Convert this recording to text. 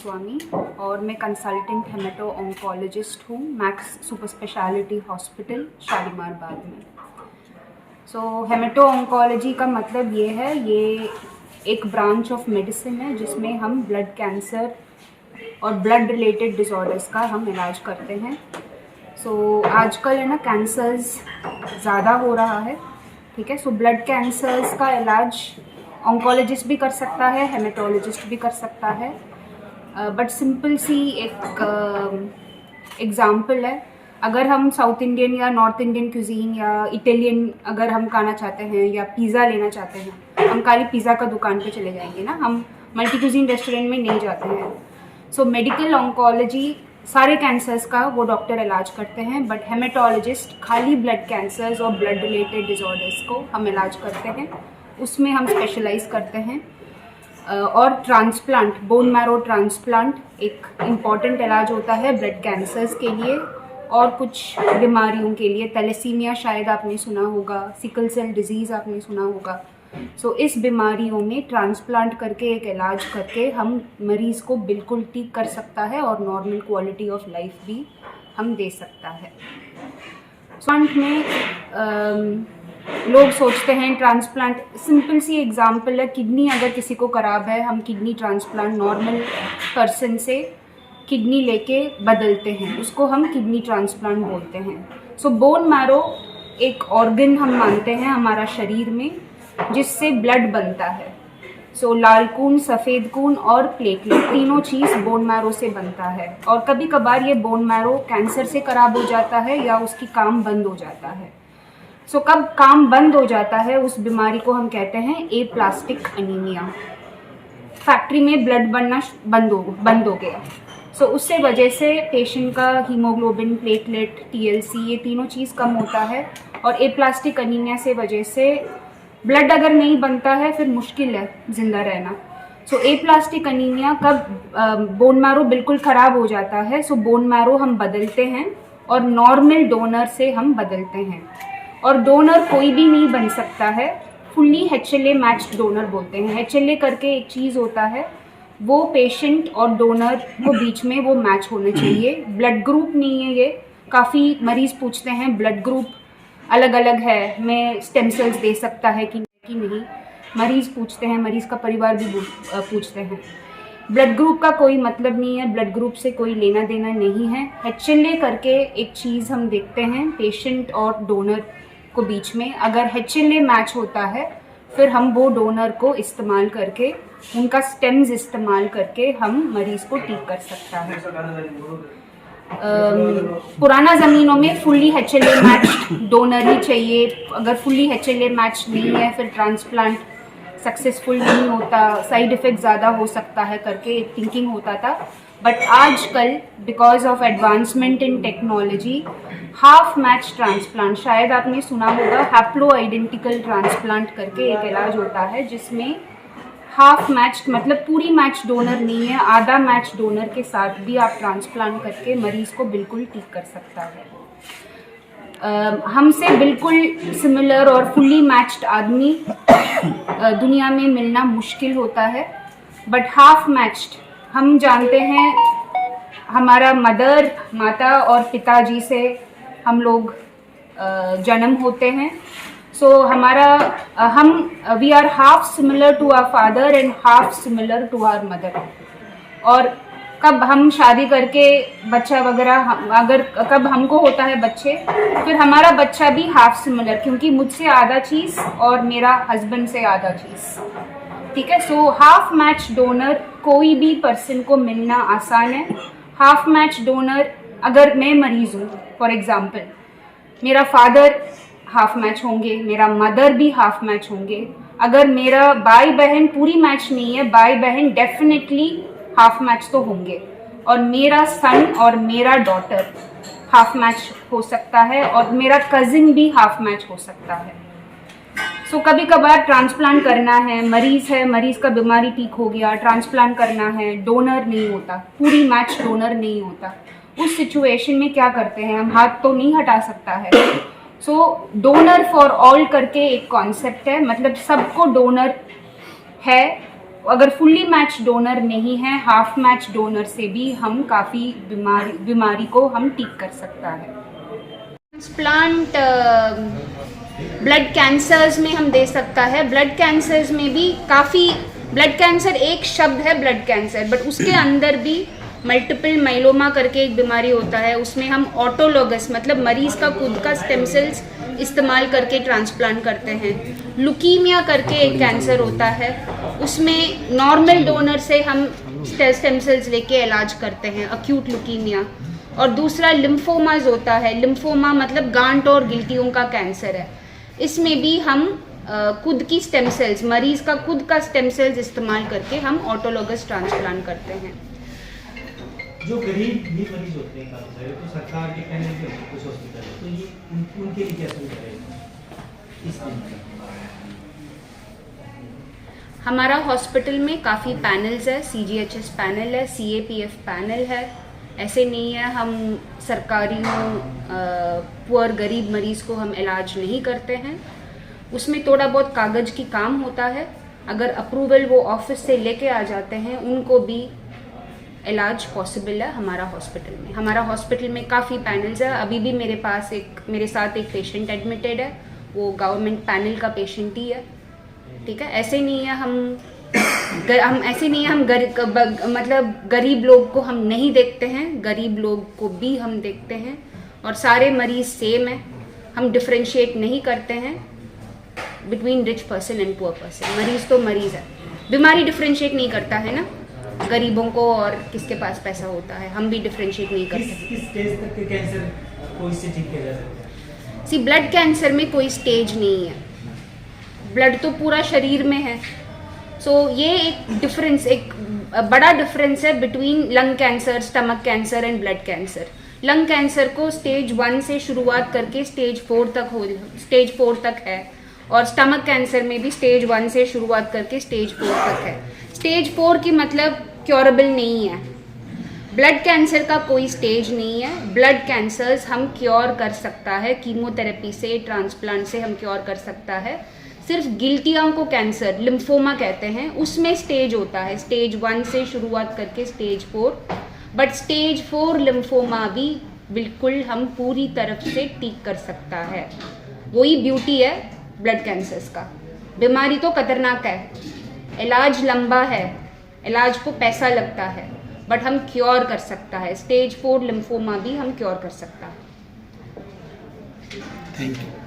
गोस्वामी और मैं consultant hemato oncologist हूँ Max super speciality hospital Shalimar Bagh में। हेमेटो ऑन्कोलॉजी का मतलब ये है, ये एक ब्रांच ऑफ मेडिसिन है जिसमें हम ब्लड कैंसर और ब्लड रिलेटेड डिसऑर्डर्स का हम इलाज करते हैं। आजकल है ना, कैंसर्स ज़्यादा हो रहा है, ठीक है। ब्लड कैंसर्स का इलाज ऑन्कोलॉजिस्ट भी कर सकता है, हेमेटोलॉजिस्ट भी कर सकता है। बट सिंपल सी एक एग्ज़ाम्पल है, अगर हम साउथ इंडियन या नॉर्थ इंडियन क्यूजीन या इटालियन अगर हम खाना चाहते हैं या पिज़्ज़ा लेना चाहते हैं, हम खाली पिज़्ज़ा का दुकान पे चले जाएंगे ना, हम मल्टी क्यूजीन रेस्टोरेंट में नहीं जाते हैं। मेडिकल ऑन्कोलॉजी सारे कैंसर्स का वो डॉक्टर इलाज करते हैं, बट हेमेटोलॉजिस्ट खाली ब्लड कैंसर्स और ब्लड रिलेटेड डिसऑर्डर्स को हम इलाज करते हैं, उसमें हम स्पेशलाइज करते हैं। और ट्रांसप्लांट, बोन मैरो ट्रांसप्लांट एक इम्पॉर्टेंट इलाज होता है ब्लड कैंसर्स के लिए और कुछ बीमारियों के लिए। थैलेसीमिया शायद आपने सुना होगा, सिकल सेल डिजीज़ आपने सुना होगा। इस बीमारियों में ट्रांसप्लांट करके एक इलाज करके हम मरीज़ को बिल्कुल ठीक कर सकता है और नॉर्मल क्वालिटी ऑफ लाइफ भी हम दे सकता है। ट्रांसप्लांट में लोग सोचते हैं ट्रांसप्लांट, सिंपल सी एग्जांपल है, किडनी अगर किसी को ख़राब है, हम किडनी ट्रांसप्लांट नॉर्मल पर्सन से किडनी लेके बदलते हैं, उसको हम किडनी ट्रांसप्लांट बोलते हैं। बोन मैरो एक ऑर्गन हम मानते हैं हमारा शरीर में जिससे ब्लड बनता है। लाल खून, सफ़ेद खून और प्लेटलेट, तीनों चीज़ बोन मैरो से बनता है। और कभी कभार ये बोन मैरो कैंसर से ख़राब हो जाता है या उसकी काम बंद हो जाता है। कब काम बंद हो जाता है, उस बीमारी को हम कहते हैं एप्लास्टिक अनीमिया। फैक्ट्री में ब्लड बनना बंद हो गया, उससे वजह से पेशेंट का हीमोग्लोबिन, प्लेटलेट, टीएलसी, ये तीनों चीज़ कम होता है। और एप्लास्टिक अनीमिया से वजह से ब्लड अगर नहीं बनता है फिर मुश्किल है ज़िंदा रहना। एप्लास्टिक अनीमिया कब बोन मैरो बिल्कुल ख़राब हो जाता है, बोन मैरो हम बदलते हैं और नॉर्मल डोनर से हम बदलते हैं। और डोनर कोई भी नहीं बन सकता है, फुल्ली HLA मैच्ड डोनर बोलते हैं। HLA करके एक चीज़ होता है, वो पेशेंट और डोनर को बीच में वो मैच होना चाहिए। ब्लड ग्रुप नहीं है ये, काफ़ी मरीज़ पूछते हैं ब्लड ग्रुप अलग अलग है, मैं स्टेम सेल्स दे सकता है कि नहीं, मरीज़ पूछते हैं, मरीज़ का परिवार भी पूछते हैं। ब्लड ग्रुप का कोई मतलब नहीं है, ब्लड ग्रुप से कोई लेना देना नहीं है। HLA करके एक चीज़ हम देखते हैं पेशेंट और डोनर को बीच में, अगर HLA मैच होता है फिर हम वो डोनर को इस्तेमाल करके, उनका स्टेम्स इस्तेमाल करके हम मरीज़ को ठीक कर सकता है। पुराना ज़मीनों में फुल्ली HLA मैच डोनर ही चाहिए, अगर फुल्ली HLA मैच नहीं है फिर ट्रांसप्लांट सक्सेसफुल नहीं होता, साइड इफ़ेक्ट ज़्यादा हो सकता है करके एक थिंकिंग होता था। बट आजकल because of advancement in technology, half match transplant, शायद आपने सुना होगा, हैप्लो आइडेंटिकल ट्रांसप्लांट करके एक इलाज होता है जिसमें हाफ मैच मतलब पूरी मैच डोनर नहीं है, आधा मैच डोनर के साथ भी आप ट्रांसप्लांट करके मरीज़ को बिल्कुल ठीक कर सकता है। हमसे बिल्कुल सिमिलर और फुल्ली मैच्ड आदमी दुनिया में मिलना मुश्किल होता है, बट हाफ मैच्ड हम जानते हैं, हमारा माता और पिताजी से हम लोग जन्म होते हैं। We are half similar to our father and half similar to our mother. और कब हम शादी करके बच्चा वगैरह, अगर कब हमको होता है बच्चे, फिर हमारा बच्चा भी हाफ सिमिलर, क्योंकि मुझसे आधा चीज़ और मेरा हस्बैंड से आधा चीज़, ठीक है। हाफ मैच डोनर कोई भी पर्सन को मिलना आसान है। हाफ मैच डोनर, अगर मैं मरीज़ हूँ फॉर एग्ज़ाम्पल, मेरा फादर हाफ मैच होंगे, मेरा मदर भी हाफ मैच होंगे। अगर मेरा भाई बहन पूरी मैच नहीं है, भाई बहन डेफिनेटली हाफ मैच तो होंगे। और मेरा सन और मेरा डॉटर हाफ मैच हो सकता है, और मेरा कज़िन भी हाफ मैच हो सकता है। कभी कभार ट्रांसप्लांट करना है, मरीज़ का बीमारी ठीक हो गया, ट्रांसप्लांट करना है, डोनर नहीं होता, पूरी मैच डोनर नहीं होता, उस सिचुएशन में क्या करते हैं, हम हाथ तो नहीं हटा सकता है। डोनर फॉर ऑल करके एक कॉन्सेप्ट है, मतलब सबको डोनर है अगर फुल्ली मैच डोनर नहीं है, हाफ मैच डोनर से भी हम काफ़ी बीमारी को हम ठीक कर सकता है। ट्रांसप्लांट ब्लड कैंसर्स में हम दे सकता है। ब्लड कैंसर्स में भी काफ़ी, ब्लड कैंसर एक शब्द है ब्लड कैंसर, बट उसके अंदर भी मल्टीपल माइलोमा करके एक बीमारी होता है, उसमें हम ऑटोलोगस मतलब मरीज़ का खुद का स्टेम सेल्स इस्तेमाल करके ट्रांसप्लांट करते हैं। लुकीमिया करके एक कैंसर होता है, उसमें नॉर्मल डोनर से हम स्टेम सेल्स लेके इलाज करते हैं, अक्यूट लुकीमिया। और दूसरा लिम्फोमाज होता है, लिम्फोमा मतलब गांठ और गिल्टियों का कैंसर है, इसमें भी हम खुद की स्टेम सेल्स, मरीज़ का खुद का स्टेम सेल्स इस्तेमाल करके हम ऑटोलोगस ट्रांसप्लांट करते हैं। जो गरीब भी मरीज होते हैं तो सरकार के कहने पे कुछ हॉस्पिटल तो ये उनके लिए क्या सुविधा है इस दिन? हमारा हॉस्पिटल में काफ़ी पैनल्स है, CGHS पैनल है, CAPF पैनल है। ऐसे नहीं है हम सरकारी पुअर गरीब मरीज़ को हम इलाज नहीं करते हैं, उसमें थोड़ा बहुत कागज़ की काम होता है। अगर अप्रूवल वो ऑफिस से लेके आ जाते हैं, उनको भी इलाज पॉसिबल है हमारा हॉस्पिटल में। हमारा हॉस्पिटल में काफ़ी पैनल्स है। अभी भी मेरे साथ एक पेशेंट एडमिटेड है, वो गवर्नमेंट पैनल का पेशेंट ही है। ठीक है, ऐसे नहीं है हम मतलब गरीब लोग को हम नहीं देखते हैं, गरीब लोग को भी हम देखते हैं और सारे मरीज सेम है। हम डिफ्रेंशिएट नहीं करते हैं between rich person and poor person. मरीज तो मरीज है, बीमारी डिफ्रेंशिएट नहीं करता है ना, गरीबों को और किसके पास पैसा होता है, हम भी डिफ्रेंशिएट नहीं करते। किस स्टेज तक के कैंसर को इससे ठीक किया जा सकता है? ब्लड कैंसर में कोई स्टेज नहीं है, ब्लड तो पूरा शरीर में है। ये एक डिफरेंस, एक बड़ा डिफरेंस है between lung cancer, stomach cancer and blood cancer. Lung cancer को स्टेज 1 से शुरुआत करके स्टेज 4 तक है, और स्टमक कैंसर में भी स्टेज 1 से शुरुआत करके स्टेज 4 तक है। स्टेज 4 की मतलब क्योरेबल नहीं है। ब्लड कैंसर का कोई स्टेज नहीं है। ब्लड कैंसर्स हम क्योर कर सकता है, कीमोथेरेपी से, ट्रांसप्लांट से हम क्योर कर सकता है। सिर्फ गिल्टियों को कैंसर, लिम्फोमा कहते हैं, उसमें स्टेज होता है स्टेज 1 से शुरुआत करके स्टेज 4। बट स्टेज 4 लिम्फोमा भी बिल्कुल हम पूरी तरफ से ठीक कर सकता है। वही ब्यूटी है ब्लड कैंसर्स का। बीमारी तो खतरनाक है, इलाज लंबा है, इलाज को पैसा लगता है, बट हम क्योर कर सकता है। स्टेज 4 लिम्फोमा भी हम क्योर कर सकता है। Thank you.